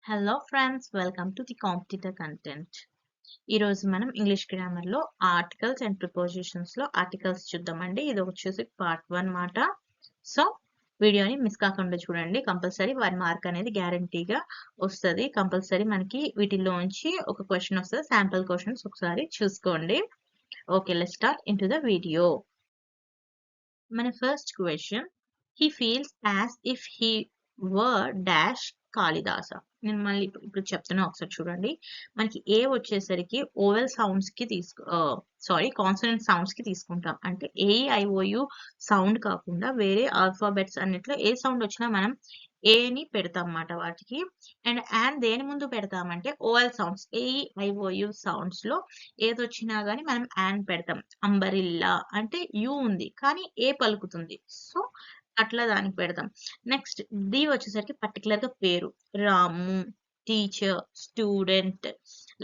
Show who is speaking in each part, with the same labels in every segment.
Speaker 1: Hello friends, welcome to the competitor content. ఈరోజు మనం English గ్రామర్లో articles and ప్రిపోజిషన్స్లో articles చూద్దామండి. ఇది వచ్చేసి పార్ట్ 1 మాట. సో వీడియోని మిస్ కాకుండా చూడండి. కంపల్సరీ 1 మార్క్ అనేది గ్యారంటీగా వస్తుంది. కంపల్సరీ మనకి వీటిలోంచి ఒక క్వశ్చన్ వస్తుంది. శాంపుల్ క్వశ్చన్స్ ఒకసారి చూసుకోండి. Okay, let's start into the video. మన first question, he feels as if he were dash Kalidasa. నేను మళ్ళీ ఇప్పుడు చెప్తున్నా, ఒకసారి చూడండి. మనకి ఏ వచ్చేసరికి ఓవెల్ సౌండ్స్ కి కాన్సనెంట్ సౌండ్స్ కి తీసుకుంటాం. అంటే ఏఐఓయు సౌండ్ కాకుండా వేరే ఆల్ఫాబెట్స్ అన్నిట్లో ఏ సౌండ్ వచ్చినా మనం ఏని పెడతాం అన్నమాట వాటికి. అండ్ దేని ముందు పెడతామంటే ఓవెల్ సౌండ్స్ ఏఐఓయు సౌండ్స్ లో ఏదొచ్చినా గానీ మనం యాన్ పెడతాం. అంబరిల్లా అంటే యు ఉంది కానీ ఏ పలుకుతుంది, సో అట్లా దానికి పెడతాం. నెక్స్ట్ ది వచ్చేసరికి పర్టికులర్ గా పేరు, రాము, టీచర్, స్టూడెంట్,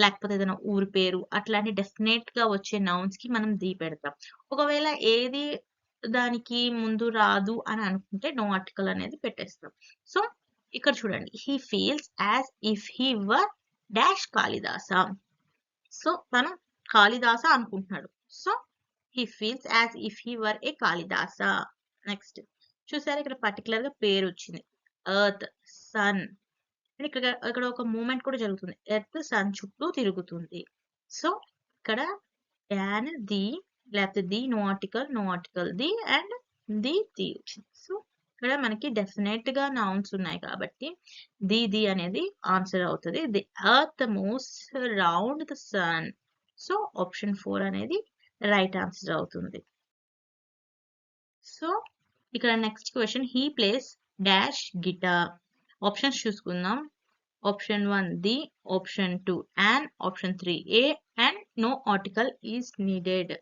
Speaker 1: లేకపోతే ఏదైనా ఊరి పేరు, అట్లాంటి డెఫినెట్ గా వచ్చే నౌన్స్ కి మనం ది పెడతాం. ఒకవేళ ఏది దానికి ముందు రాదు అని అనుకుంటే నో ఆర్టికల్ అనేది పెట్టేస్తాం. సో ఇక్కడ చూడండి, he feels as if he were dash Kalidasa. So తను కాళిదాస అనుకుంటున్నాడు. So he feels as if he were A Kalidasa. Next చూసారు, ఇక్కడ పర్టికులర్ గా పేరు వచ్చింది, ఎర్త్, సన్. ఇక్కడ ఒక మూమెంట్ కూడా జరుగుతుంది, ఎర్త్ సన్ చుట్టూ తిరుగుతుంది. సో ఇక్కడ యాన్, ది, లేకపోతే the, no article the, and the వచ్చింది. సో ఇక్కడ మనకి డెఫినెట్ గా నౌన్స్ ఉన్నాయి కాబట్టి ది అనేది ఆన్సర్ అవుతుంది. The earth moves round the sun. So option 4 అనేది రైట్ ఆన్సర్ అవుతుంది. సో ఇక్కడ next question, he plays dash guitar. Options చూసుకుందాం. Option 1 the, option 2 and option 3 a, and no article is needed.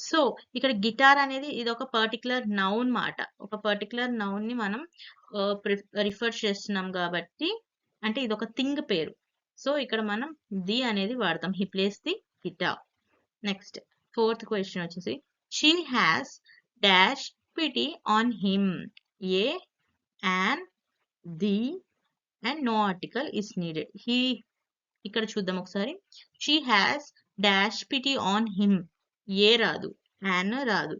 Speaker 1: So ఇక్కడ guitar అనేది ఇది ఒక particular noun మాట. ఒక పర్టికులర్ నౌన్ ని మనం రిఫర్ చేస్తున్నాం కాబట్టి, అంటే ఇది ఒక థింగ్ పేరు. సో ఇక్కడ మనం ది అనేది వాడతాం. He plays the guitar. Next 4th question వచ్చేసి, she has dash pity on him. A, and the, and no article is needed. ఇక్కడ చూద్దాం ఒకసారి. She has dash pity on him. A రాదు, యాన్ రాదు,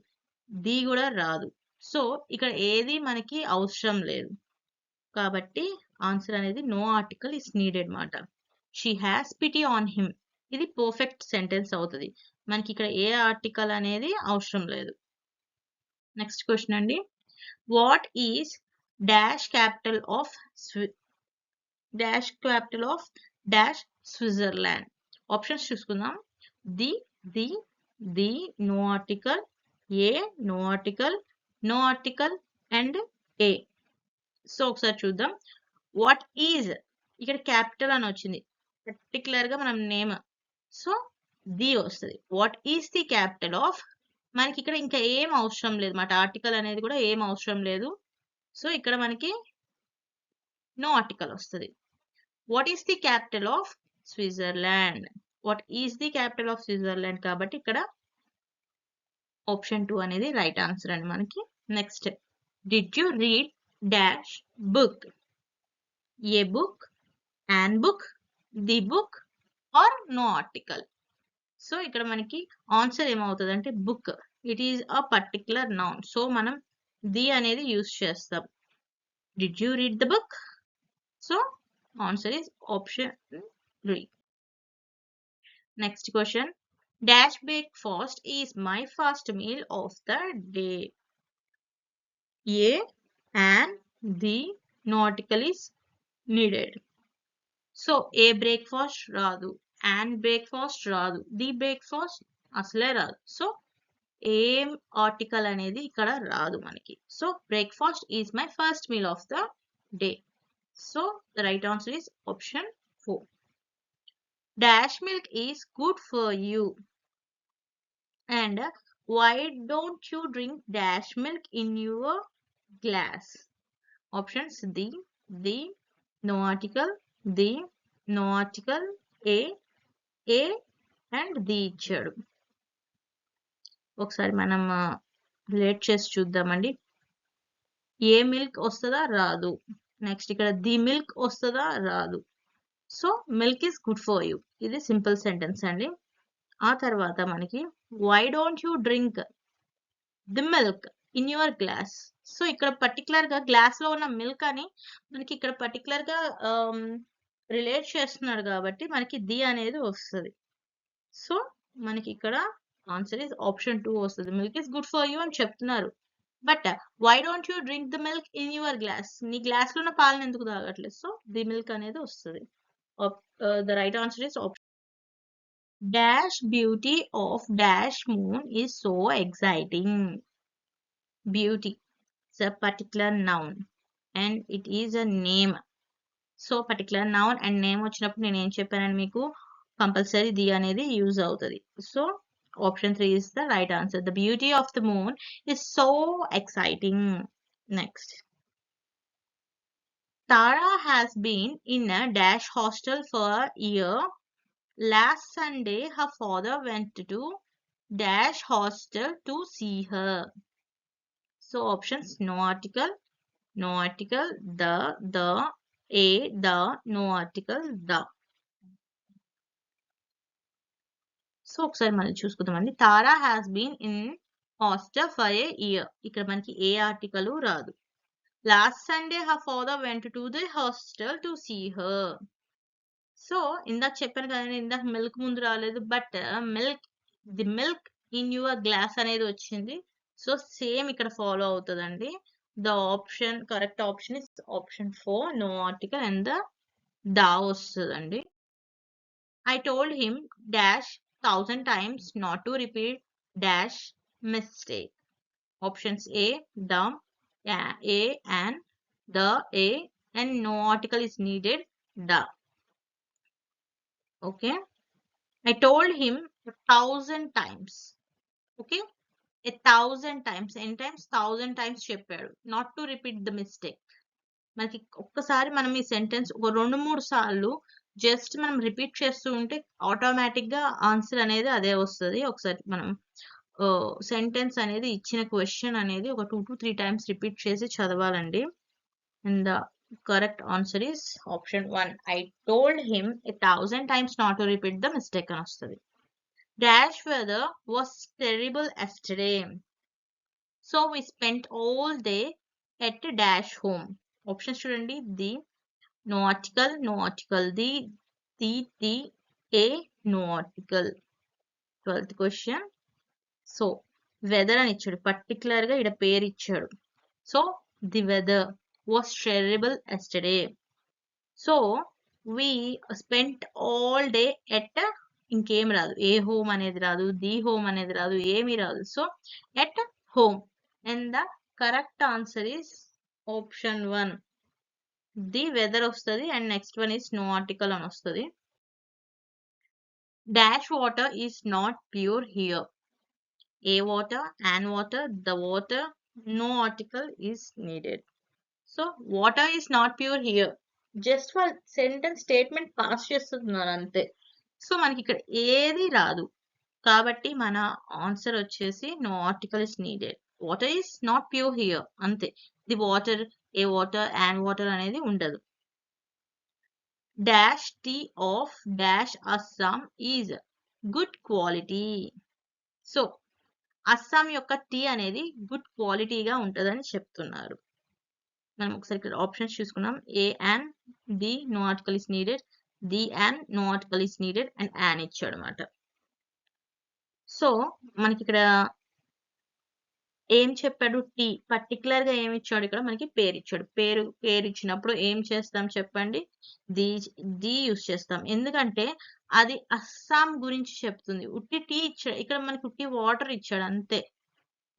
Speaker 1: ది కూడా రాదు. సో ఇక్కడ ఏది మనకి అవసరం లేదు కాబట్టి ఆన్సర్ అనేది నో ఆర్టికల్ ఈస్ నీడెడ్ మాట. She has pity on him ఇది పర్ఫెక్ట్ సెంటెన్స్ అవుతుంది. మనకి ఇక్కడ ఏ ఆర్టికల్ అనేది అవసరం లేదు. నెక్స్ట్ క్వశ్చన్ అండి, what is dash capital of dash Switzerland. Options చూసుకుందాం. The, no article, a, no article and a. So ఒకసారి చూద్దాం. వాట్ ఈజ్, ఇక్కడ క్యాపిటల్ అని వచ్చింది, పర్టికులర్ గా మనం నేమ్, సో ది వస్తుంది. What is the capital of, మనకి ఇక్కడ ఇంకా ఏం అవసరం లేదు మాట. ఆర్టికల్ అనేది కూడా ఏం అవసరం లేదు. సో ఇక్కడ మనకి నో ఆర్టికల్ వస్తుంది. What is the capital of Switzerland. What is the capital of Switzerland కాబట్టి ఇక్కడ ఆప్షన్ 2 అనేది రైట్ ఆన్సర్ అండి మనకి. Next, did you read dash book. A book, an book, the book, or no article. So ఇక్కడ మనకి answer ఏమవుతుంది అంటే book. It is a particular noun. So మనం ది అనేది యూజ్ చేస్తాం. Did you read the book? So answer is option 3. Next question, dash breakfast is my first meal of the day. A, and the, no article is needed. So A breakfast రాదు, and breakfast రాదు, the breakfast అసలే రాదు. So ఏం article అనేది ఇక్కడ రాదు మనకి. So breakfast is my first meal of the day. So the right answer is option 4. Dash milk is good for you. And why don't you drink dash milk in your glass? Options the, no article, the, no article, A, and the ఇచ్చాడు. ఒకసారి మనం relate చేసి చూద్దామండి. ఏ milk వస్తుందా, రాదు. Next ఇక్కడ the milk వస్తుందా, రాదు. So milk is good for you, ఇది సింపుల్ సెంటెన్స్ అండి. ఆ తర్వాత మనకి why don't you drink the milk in your glass. So ఇక్కడ పర్టికులర్ గా గ్లాస్ లో ఉన్న మిల్క్ అని మనకి ఇక్కడ పర్టికులర్ గా రిలేట్ చేస్తున్నాడు కాబట్టి మనకి ది అనేది వస్తుంది. సో మనకి ఇక్కడ ఆన్సర్ ఇస్ ఆప్షన్ 2 వస్తుంది. Milk is good for you అని చెప్తున్నారు, but why don't you drink the milk in your glass, నీ గ్లాస్ లో ఉన్న పాలను ఎందుకు తాగట్లేదు? సో ది మిల్క్ అనేది వస్తుంది. The right answer is option dash beauty of dash moon is so exciting. Beauty is a particular noun and it is a name. So particular noun and name వచ్చినప్పుడు నేను ఏం చెప్పానని మీకు compulsory the అనేది use అవుతుంది. So option 3 is the right answer. The beauty of the moon is so exciting. Next, Tara has been in a dash hostel for a year. Last Sunday her father went to dash hostel to see her. So options: no article, no article, the, a, the, no article, the. So ఒకసారి మళ్ళీ చూసుకుందామండి. Tara has been in hostel for a year, ఇక్కడ మనకి ఏ article రాదు. Last Sunday her father went to the hostel to see her. So ఇందాక చెప్పాను కదండి, ఇందాక మిల్క్ ముందు రాలేదు, but the milk in your glass అనేది వచ్చింది. సో సేమ్ ఇక్కడ ఫాలో అవుతుందండి. The option correct option is option 4, no article and the వస్తుందండి. I told him dash 1,000 times not to repeat dash mistake. Options A, the, a and the, a and no article is needed, the. Okay, I told him 1,000 times. Okay, 1,000 times, n times 1,000 times చెప్పాడు, not to repeat the mistake. మనకి ఒక్కసారి మనం ఈ sentence ఒక 2-3 సార్లు just మనం repeat చేస్తూ ఉంటే ఆటోమేటిక్ గా ఆన్సర్ అనేది అదే వస్తుంది. ఒకసారి మనం సెంటెన్స్ అనేది ఇచ్చిన క్వశ్చన్ అనేది ఒక 2 to 3 times రిపీట్ చేసి చదవాలండి. And the correct answer is option 1. I told him 1,000 times not to repeat the mistake అని వస్తుంది. Dash weather was terrible yesterday. So we spent all day at dash home. Options చూడండి, the, no article, no article, the, a, no article. 12th question. So weather అని ఇచ్చాడు, particular గా ఇక్కడ పేరు ఇచ్చాడు. So the weather was terrible yesterday. So we spent all day at, ఇంకేం రాదు, ఏ home అనేది రాదు, ది హోమ్ అనేది రాదు, ఏమీ రాదు. So at home and the correct answer is option 1. The weather వస్తుంది and next one is no article అని వస్తుంది. Dash water is not pure here. A water, and water, the water, no article is needed. So water is not pure here, just వాళ్ళ sentence statement pass చేస్తున్నారు అంతే. So మనకి ఇక్కడ ఏది రాదు కాబట్టి మన ఆన్సర్ వచ్చేసి no article is needed. Water is not pure here అంతే. The water, a water, and water అనేది ఉండదు. Dash tea of dash Assam is good quality. So Assam యొక్క టీ అనేది గుడ్ క్వాలిటీగా ఉంటుందని చెప్తున్నారు. మనం ఒకసారి ఇక్కడ ఆప్షన్స్ చూసుకున్నాం. A and the, no article is needed, the and no article is needed and an ఇచ్చాడు అనమాట. సో మనకి ఇక్కడ ఏం చెప్పాడు, టీ పర్టికులర్ గా ఏమి ఇచ్చాడు, ఇక్కడ మనకి పేరు ఇచ్చాడు. పేరు ఇచ్చినప్పుడు ఏం చేస్తాం చెప్పండి, ది యూస్ చేస్తాం, ఎందుకంటే అది అస్సాం గురించి చెప్తుంది. ఉట్టి టీ ఇచ్చాడు, ఇక్కడ మనకి ఉట్టి వాటర్ ఇచ్చాడు అంతే,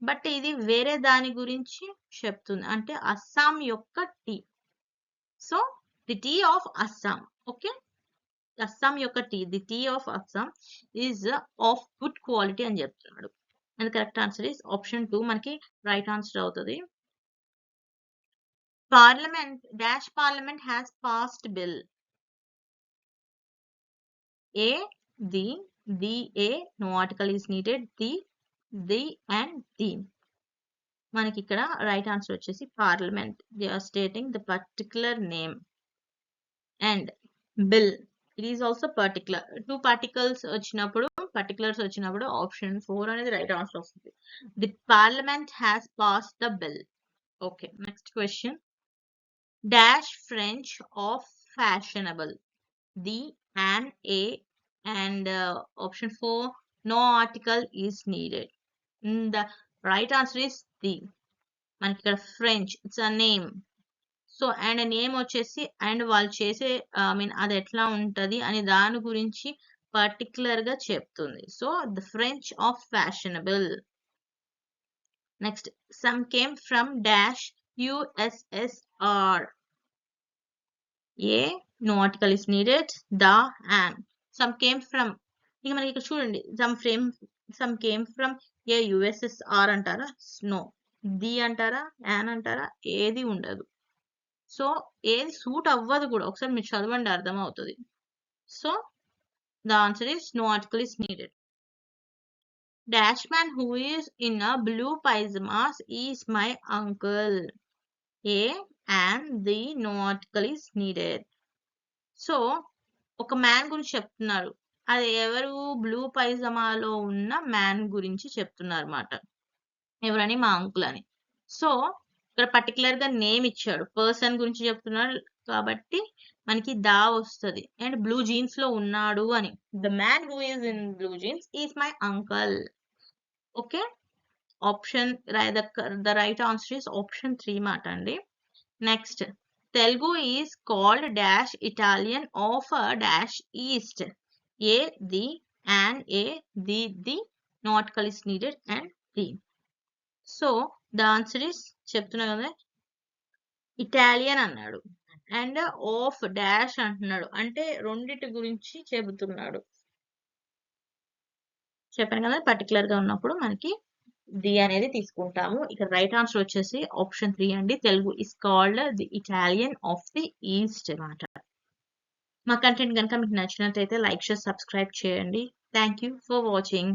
Speaker 1: బట్ ఇది వేరే దాని గురించి చెప్తుంది, అంటే అస్సాం యొక్క tea. So the tea of Assam. Okay, Assam యొక్క tea, the tea of Assam is of good quality అని చెప్తున్నాడు. And correct answer is option 2 మనకి రైట్ ఆన్సర్ అవుతుంది. Parliament dash parliament has passed bill. A, the, a, no article is needed, the and the. మనకి ఇక్కడ right answer వచ్చేసి parliament. They are stating the particular name and bill. It is also particular. 2 particles వచ్చినప్పుడు particulars వచ్చినప్పుడు option 4 అనేది right answer వస్తుంది. The parliament has pass the bill. Okay, next question. Dash French of fashionable. The, an, a, and option 4 no article is needed. The right answer is the. మనకి ఇక్కడ French, it's a name. So and name వచ్చేసి and వాళ్ళు చేసే అది ఎట్లా ఉంటది అని దాని గురించి పర్టికులర్ గా చెప్తుంది. So the French of fashionable. Next, some came from dash USSR. A, no article is needed. The, an. Some came from, ఇక మనకి ఇక్కడ చూడండి, some came from A USSR అంటారా, నో. ది అంటారా, యాన్ అంటారా, ఏది ఉండదు. సో ఏది సూట్ అవ్వదు కూడా. ఒకసారి మీరు చదవండి, అర్థమవుతుంది. So the answer is no article is needed. Dash man who is in a blue pyjamas is my uncle. A, an, the, no article is needed. So ఒక మ్యాన్ గురించి చెప్తున్నారు. అది ఎవరు? బ్లూ పైజమాలో ఉన్న మ్యాన్ గురించి చెప్తున్నారు అన్నమాట. ఎవరని? మా అంకుల్ అని. సో ఇక్కడ పర్టికులర్ గా నేమ్ ఇచ్చాడు, పర్సన్ గురించి చెప్తున్నాడు కాబట్టి మనకి దా వస్తుంది. అండ్ బ్లూ జీన్స్ లో ఉన్నాడు అని. The man who is in blue jeans is my uncle. Okay, option the right answer is option 3 మాట అండి. Next, Telugu is called dash Italian of a dash east. A, the, an, a, the, no article is needed, and the. So the answer is చెప్తున్నా కదా, Italian అన్నాడు and of dash అంటున్నాడు, అంటే రెండిటి గురించి చెబుతున్నాడు. చెప్పాను కదా, పర్టికులర్ గా ఉన్నప్పుడు మనకి ది అనేది తీసుకుంటాము. ఇక్కడ రైట్ ఆన్సర్ వచ్చేసి ఆప్షన్ 3 అండి. Telugu is called the Italian of the east అన్నమాట. మా కంటెంట్ కనుక మీకు నచ్చినట్లయితే లైక్ చేసి సబ్స్క్రైబ్ చేయండి. Thank you for watching.